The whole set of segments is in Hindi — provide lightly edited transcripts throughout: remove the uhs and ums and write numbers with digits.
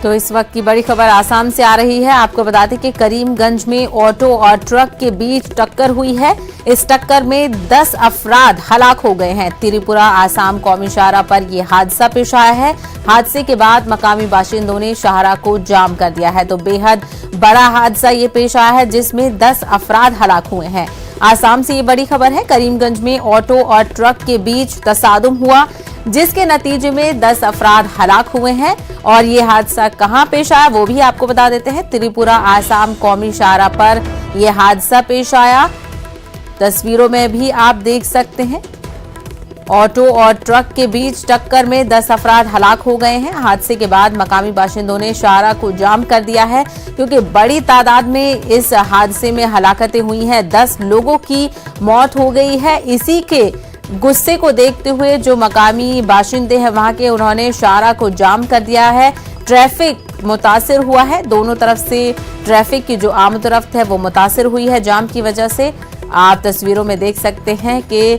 तो इस वक्त की बड़ी खबर आसाम से आ रही है। आपको बता दें कि करीमगंज में ऑटो और ट्रक के बीच टक्कर हुई है। इस टक्कर में 10 अफराद हलाक हो गए हैं। त्रिपुरा आसाम कौमी शाहरा पर यह हादसा पेश आया है। हादसे के बाद मकामी बाशिंदों ने शाहरा को जाम कर दिया है। तो बेहद बड़ा हादसा ये पेश आया है जिसमें 10 अफराद हलाक हुए हैं। आसाम से ये बड़ी खबर है। करीमगंज में ऑटो और ट्रक के बीच तसादुम हुआ जिसके नतीजे में 10 अफराद हलाक हुए हैं। और ये हादसा कहां पेश आया वो भी आपको बता देते हैं। त्रिपुरा आसाम कौमी शाहरा पर यह हादसा पेश आया। तस्वीरों में भी आप देख सकते हैं ऑटो और ट्रक के बीच टक्कर में 10 अफराद हलाक हो गए हैं। हादसे के बाद मकामी बाशिंदों ने शाहरा को जाम कर दिया है क्योंकि बड़ी तादाद में इस हादसे में हलाकतें हुई हैं। 10 लोगों की मौत हो गई है। इसी के गुस्से को देखते हुए जो मकामी बाशिंदे हैं वहां के, उन्होंने शाहरा को जाम कर दिया है। ट्रैफिक मुतासिर हुआ है। दोनों तरफ से ट्रैफिक की जो आमदोरफ्त है वो मुतासिर हुई है जाम की वजह से। आप तस्वीरों में देख सकते हैं कि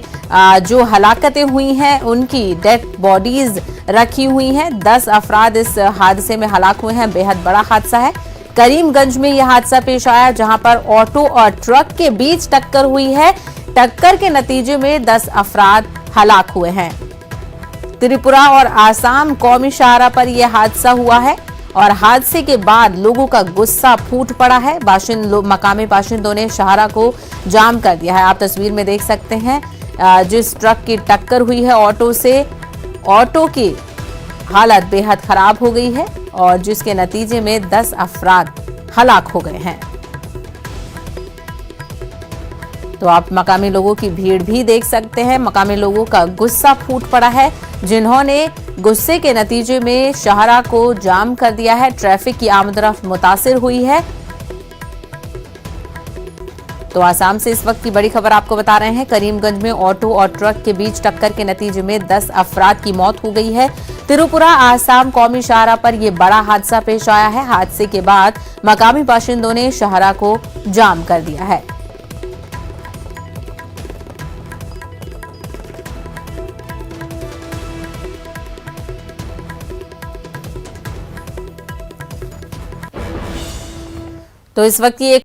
जो हलाकतें हुई हैं उनकी डेड बॉडीज रखी हुई हैं। 10 अफराद इस हादसे में हलाक हुए हैं। बेहद बड़ा हादसा है। करीमगंज में यह हादसा पेश आया जहां पर ऑटो और ट्रक के बीच टक्कर हुई है। टक्कर के नतीजे में 10 अफराद हलाक हुए हैं। त्रिपुरा और आसाम कौमी शाहरा पर यह हादसा हुआ है और हादसे के बाद लोगों का गुस्सा फूट पड़ा है। मकामी बाशिंदों ने शाहरा को जाम कर दिया है। आप तस्वीर में देख सकते हैं जिस ट्रक की टक्कर हुई है ऑटो से, ऑटो की हालत बेहद खराब हो गई है और जिसके नतीजे में 10 अफराद हलाक हो गए हैं। तो आप मकामी लोगों की भीड़ भी देख सकते हैं। मकामी लोगों का गुस्सा फूट पड़ा है जिन्होंने गुस्से के नतीजे में शाहरा को जाम कर दिया है। ट्रैफिक की आमदरफ्त मुतासिर हुई है। तो आसाम से इस वक्त की बड़ी खबर आपको बता रहे हैं। करीमगंज में ऑटो और ट्रक के बीच टक्कर के नतीजे में 10 अफराद की मौत हो गई है। त्रिपुरा आसाम कौमी शाहरा पर यह बड़ा हादसा पेश आया है। हादसे के बाद मकामी बाशिंदों ने शाहरा को जाम कर दिया है। तो इस वक्त ये